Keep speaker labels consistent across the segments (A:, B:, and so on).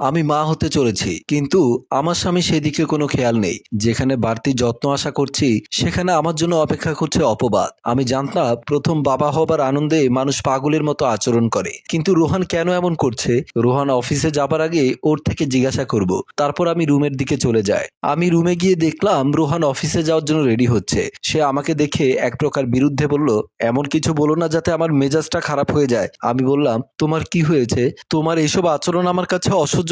A: আমি মা হতে চলেছি, কিন্তু আমার স্বামী সেদিকে কোনো খেয়াল নেই। যেখানে বাড়তি যত্ন আশা করছি সেখানে আমার জন্য অপেক্ষা করছে অপবাদ। আমি জানতাম প্রথম বাবা হবার আনন্দে মানুষ পাগলের মতো আচরণ করে, কিন্তু রোহান কেন এমন করছে? রোহান অফিসে যাবার আগে ওর থেকে জিজ্ঞাসা করব। তারপর আমি রুমের দিকে চলে যাই। আমি রুমে গিয়ে দেখলাম রোহান অফিসে যাওয়ার জন্য রেডি হচ্ছে। সে আমাকে দেখে এক প্রকার বিরুদ্ধে বলল, এমন কিছু বলো না যাতে আমার মেজাজটা খারাপ হয়ে যায়। আমি বললাম, তোমার কি হয়েছে? তোমার এসব আচরণ আমার কাছে অসহ্য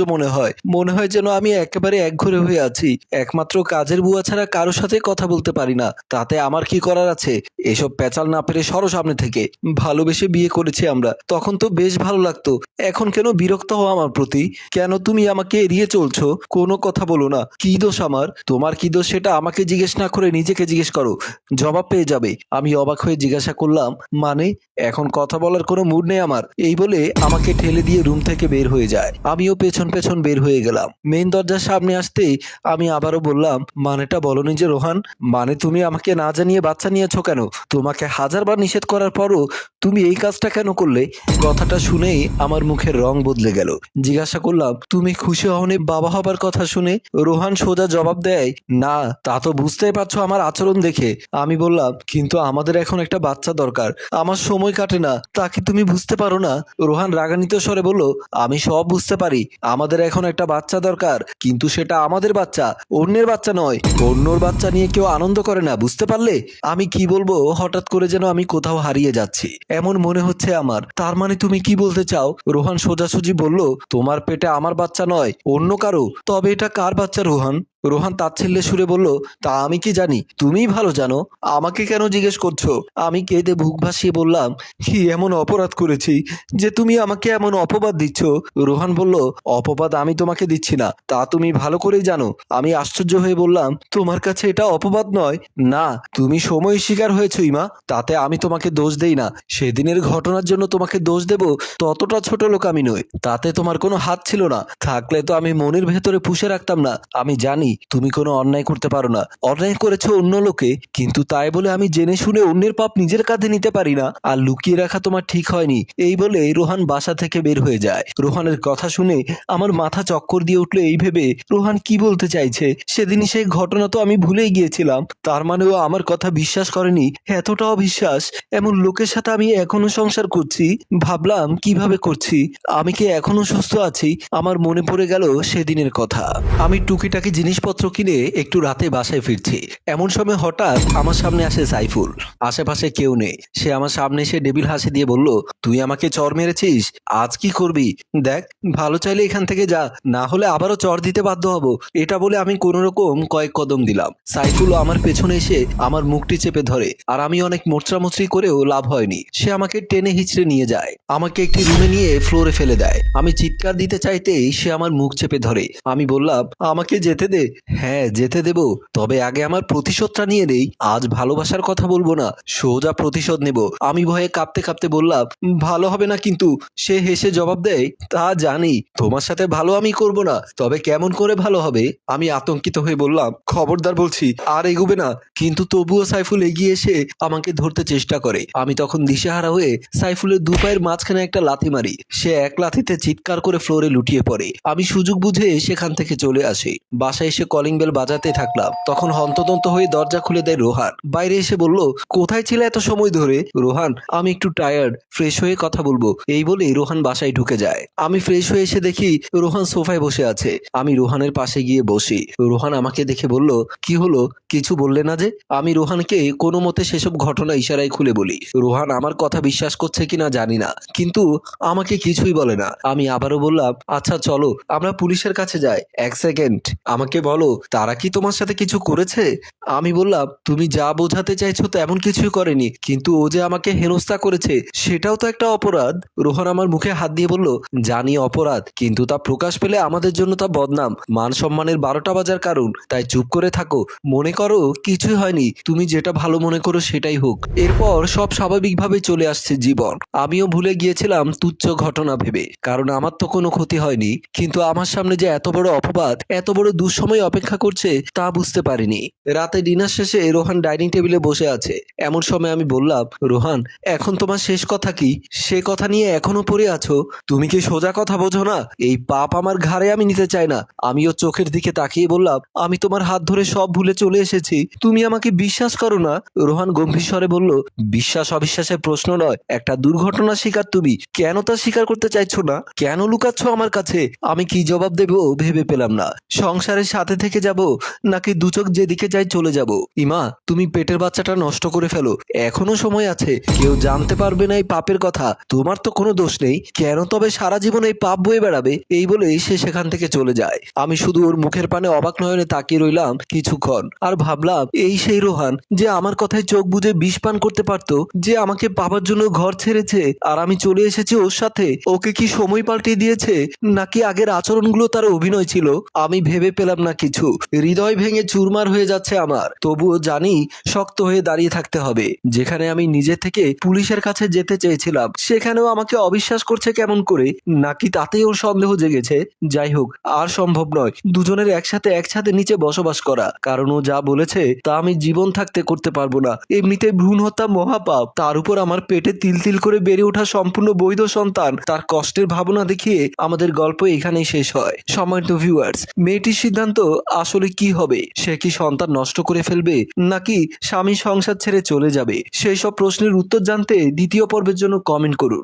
A: মনে হয় যেন আমি একেবারে একঘরে হয়ে আছি। একমাত্র কাজের বুয়া ছাড়া কারোর সাথে কথা বলতে পারি না। তাতে আমার কি করার আছে? এসব পেঁচাল না পেরে সরো সামনে থেকে। ভালোবেসে বিয়ে করেছি আমরা, তখন তো বেশ ভালো লাগতো। এখন কেন বিরক্ত হও আমার প্রতি? কেন তুমি আমাকে এড়িয়ে চলছো? কোনো কথা বলো না। কি দোষ আমার? তোমার কি দোষ সেটা আমাকে জিজ্ঞেস না করে নিজেকে জিজ্ঞেস করো, জবাব পেয়ে যাবে। আমি অবাক হয়ে জিজ্ঞাসা করলাম, মানে? এখন কথা বলার কোনো মুড নেই আমার। এই বলে আমাকে ঠেলে দিয়ে রুম থেকে বের হয়ে যায়। আমিও পেছন পেছন বের হয়ে গেলাম। মেইন দরজার সামনে আসতেই আমি আবারও বললাম, মানেটা বলনি যে রোহান? মানে তুমি আমাকে না জানিয়ে বাচ্চা নিয়েছো কেন? তোমাকে হাজারবার নিষেধ করার পরও তুমি এই কাজটা কেন করলে? কথাটা শুনেই আমার মুখের রং বদলে গেল। জিজ্ঞাসা করলাম, তুমি খুশি হওনি বাবা হবার কথা শুনে? রোহান সোজা জবাব দেয়, না। তা তো বুঝতেই পারছো আমার আচরণ দেখে। আমি বললাম, কিন্তু আমাদের এখন একটা বাচ্চা দরকার। আমার সময় কাটে না, তা কি তুমি বুঝতে পারো না? রোহান রাগান্বিত স্বরে বলল, আমি সব বুঝতে পারি। আমাদের এখন একটা বাচ্চা দরকার, কিন্তু সেটা আমাদের বাচ্চা, অন্যের বাচ্চা নয়। অন্যর বাচ্চা নিয়ে কেউ আনন্দ করে না, বুঝতে পারলে? আমি কি বলবো হঠাৎ করে যেন আমি কোথাও হারিয়ে যাচ্ছি এমন মনে হচ্ছে আমার। তার মানে তুমি কি বলতে চাও? রোহান সোজাসুজি বলল, তোমার পেটে আমার বাচ্চা নয়, অন্য কারো। তবে এটা কার বাচ্চা রোহান? রোহান তাচ্ছিল্যের সুরে বলল, তা আমি কি জানি? তুমিই ভালো জানো। আমাকে কেন জিজ্ঞেস করছো? আমি কেঁদে বুক ভাসিয়ে বললাম, কি এমন অপরাধ করেছি যে তুমি আমাকে এমন অপবাদ দিচ্ছ? রোহান বলল, অপবাদ আমি তোমাকে দিচ্ছি না, তা তুমি ভালো করেই জানো। আমি আশ্চর্য হয়ে বললাম, তোমার কাছে এটা অপবাদ নয়? না, তুমি সময় শিকার হয়েছো ইমা, তাতে আমি তোমাকে দোষ দেই না। সেদিনের ঘটনার জন্য তোমাকে দোষ দেব ততটা ছোট লোক আমি নই। তাতে তোমার কোনো হাত ছিল না, থাকলে তো আমি মনের ভেতরে পুষে রাখতাম না। আমি জানি তুমি কোনো অন্যায় করতে পারো না, অন্যায় করেছো অন্য লোকে, কিন্তু তাই বলে আমি জেনে শুনে অন্যের পাপ নিজের কাঁধে নিতে পারি না। আর লুকিয়ে রাখা তোমার ঠিক হয়নি। এই বলে রোহান বাসা থেকে বের হয়ে যায়। রোহানের কথা শুনে আমার মাথা চক্কর দিয়ে উঠলো, এই ভেবে রোহান কি বলতে চাইছে। সেদিনই সেই ঘটনা তো আমি ভুলেই গিয়েছিলাম। তার মানে ও আমার কথা বিশ্বাস করেনি। এতটা অবিশ্বাস! এমন লোকের সাথে আমি এখনো সংসার করছি। ভাবলাম কিভাবে করছি, আমি কি এখনো সুস্থ আছি? আমার মনে পড়ে গেল সেদিনের কথা। আমি টুকিটাকি জিনিসপত্র কিনে একটু রাতে বাসায় ফিরছি। এমন সময় হঠাৎ আমার সামনে আসে সাইফুল। আশেপাশে কেউ নেই। সে আমার সামনে এসে ডেবিল হাসি দিয়ে বলল, তুই আমাকে চর মেরেছিস, আজ কি করবি? দেখ, ভালো চাইলে এখান থেকে যা, না হলে আবারও চর দিতে বাধ্য হব। এটা বলে আমি কোনো রকম কয়েক কদম দিলাম। সাইফুল আমার পেছনে এসে আমার মুখটি চেপে ধরে, আর আমি অনেক মোচড়ামুচড়ি করেও লাভ হয়নি। সে আমাকে টেনে হিচড়ে নিয়ে যায়, আমাকে একটি রুমে নিয়ে ফ্লোরে ফেলে দেয়। আমি চিৎকার দিতে চাইতেই সে আমার মুখ চেপে ধরে। আমি বললাম, আমাকে যেতে দে। হ্যাঁ, যেতে দেব, তবে আগে আমার প্রতিশোধটা নিয়ে নেই। আজ ভালোবাসার কথা বলবো না, সোজা প্রতিশোধ নেব। আমি ভয়ে কাঁপতে কাঁপতে বললাম, ভালো হবে না কিন্তু। সে হেসে জবাব দেয়, তা জানি, তোমার সাথে ভালো আমি করব না, তবে কেমন করে ভালো হবে? আমি আতঙ্কিত হয়ে বললাম, খবরদার বলছি, আর এগুবে না। কিন্তু তবুও সাইফুল এগিয়ে এসে আমাকে ধরতে চেষ্টা করে। আমি তখন দিশেহারা হয়ে সাইফুলের দু পায়ের মাঝখানে একটা লাথি মারি। সে এক লাথিতে চিৎকার করে ফ্লোরে লুটিয়ে পড়ে। আমি সুযোগ বুঝে সেখান থেকে চলে আসি। বাসায় এসে কলিং বেল বাজাতে থাকলাম। তখন হন্তদন্ত হয়ে দরজা খুলে দেয় রোহান। বাইরে এসে বলল, কোথায় ছিলে এত সময় ধরে? রোহান, আমি একটু টায়ার্ড, ফ্রেশ হয়ে কথা বলবো। এই বলে রোহান বাসায় ঢুকে যায়। আমি ফ্রেশ হয়ে এসে দেখি রোহান সোফায় বসে আছে। আমি রোহানের পাশে গিয়ে বসি। রোহান আমাকে দেখে বলল, কি হলো, কিছু বললে না যে? আমি রোহানকে কোনো মতে সেসব ঘটনা ইশারায় খুলে বলি। রোহান আমার কথা বিশ্বাস করছে কিনা জানি না, কিন্তু আমাকে কিছুই বলে না। আমি আবারও বললাম, আচ্ছা চলো আমরা পুলিশের কাছে যাই। এক সেকেন্ড, আমাকে বলো, তারা কি তোমার সাথে কিছু করেছে? আমি বললাম, তুমি যা বোঝাতে চাইছো তেমন কিছুই করেনি, কিন্তু ও যে আমাকে হেনস্থা করেছে সেটাও তো একটা অপরাধ। রোহান আমার মুখে হাত দিয়ে বলল, জানি অপরাধ, কিন্তু তা প্রকাশ পেলে আমাদের জন্য তা বদনাম, মান সম্মানের 12টা বাজার কারণ। তাই চুপ করে থাকো, মনে করো কিছুই হয়নি, তুমি যেটা ভালো মনে করো সেটাই হোক। এরপর সব স্বাভাবিকভাবে চলে আসছে জীবন। আমিও ভুলে গিয়েছিলাম তুচ্ছ ঘটনা ভেবে, কারণ আমার তো কোনো ক্ষতি হয়নি। কিন্তু আমার সামনে যে এত বড় অপবাদ, এত বড় দুঃসময় সময় অপেক্ষা করছে তা বুঝতে পারিনি। রাতে ডিনার শেষে রোহান ডাইনিং টেবিলে বসে আছে। এমন সময় আমি বললাম, রোহান, এখন তোমার শেষ কথা কি? সে কথা নিয়ে এখনো পড়ে আছো? তুমি কি সোজা কথা বোঝো না? এই পাপ আমার ঘাড়ে আমি নিতে চাই না। আমিও চোখের দিকে তাকিয়ে বললাম, আমি তোমার হাত ধরে সব ভুলে চলে এসেছি, তুমি আমাকে বিশ্বাস করো না? রোহান গম্ভীর স্বরে বলল, বিশ্বাস অবিশ্বাসের প্রশ্ন নয়, একটা দুর্ঘটনা শিকার তুমি। কেন তা স্বীকার করতে চাইছো না? কেন লুকাচ্ছ আমার কাছে? আমি কি জবাব দেব ভেবে পেলাম না। সংসারের সাথে থেকে যাব নাকি দু চোখ যেদিকে যাই চলে যাব? ইমা, তুমি পেটের বাচ্চাটা নষ্ট করে ফেলো, এখনো সময় আছে। কেউ জানতে পারবে না এই পাপের কথা। তোমার তো কোনো দোষ নেই, কেন তবে সারা জীবন এই পাপ বয়ে বেড়াবে? এই বলে সে সেখান থেকে চলে যায়। আমি শুধু ওর মুখের পানে অবাক নয়নে তাকিয়ে রইলাম কিছুক্ষণ, আর ভাবলাম এই সেই রোহান যে আমার কথায় চোখ বুজে বিষ পান করতে পারতো, যে আমাকে পাবার জন্য ঘর ছেড়েছে আর আমি চলে এসেছি ওর সাথে। ওকে কি সময় পাল্টে দিয়েছে, নাকি আগের আচরণগুলো তার অভিনয় ছিল? আমি ভেবে পেলাম না কিছু। হৃদয় ভেঙে চুরমার হয়ে যাচ্ছে আমার। তবুও জানি শক্ত হয়ে দাঁড়িয়ে থাকতে হবে। যেখানে আমি নিজে থেকে পুলিশের কাছে যেতে চেয়েছিলাম, সেখানেও আমাকে অবিশ্বাস করছে কেমন করে? নাকি তাতেই ওর সন্দেহ জেগেছে? যাই হোক, আর সম্ভব নয় দুজনের একসাথে একসাথে নিচে বসবাস করা, কারণ ও যা বলেছে তা আমি জীবন থাকতে করতে পারবো না। এমনিতে ভ্রূণ হত্যা মহাপাপ, তার উপর আমার পেটে তিল তিল করে বেড়ে ওঠা সম্পূর্ণ বৈধ সন্তান, তার কষ্টের ভাবনা দেখিয়ে আমাদের গল্প এখানেই শেষ হয়। সম্মানিত ভিউয়ার্স, মেয়েটির সিদ্ধান্ত আসলে কি হবে? সে কি সন্তান নষ্ট করে ফেলবে, নাকি স্বামী সংসার ছেড়ে চলে যাবে? সেই সব প্রশ্নের উত্তর জানতে দ্বিতীয় পর্বের জন্য কমেন্ট করুন।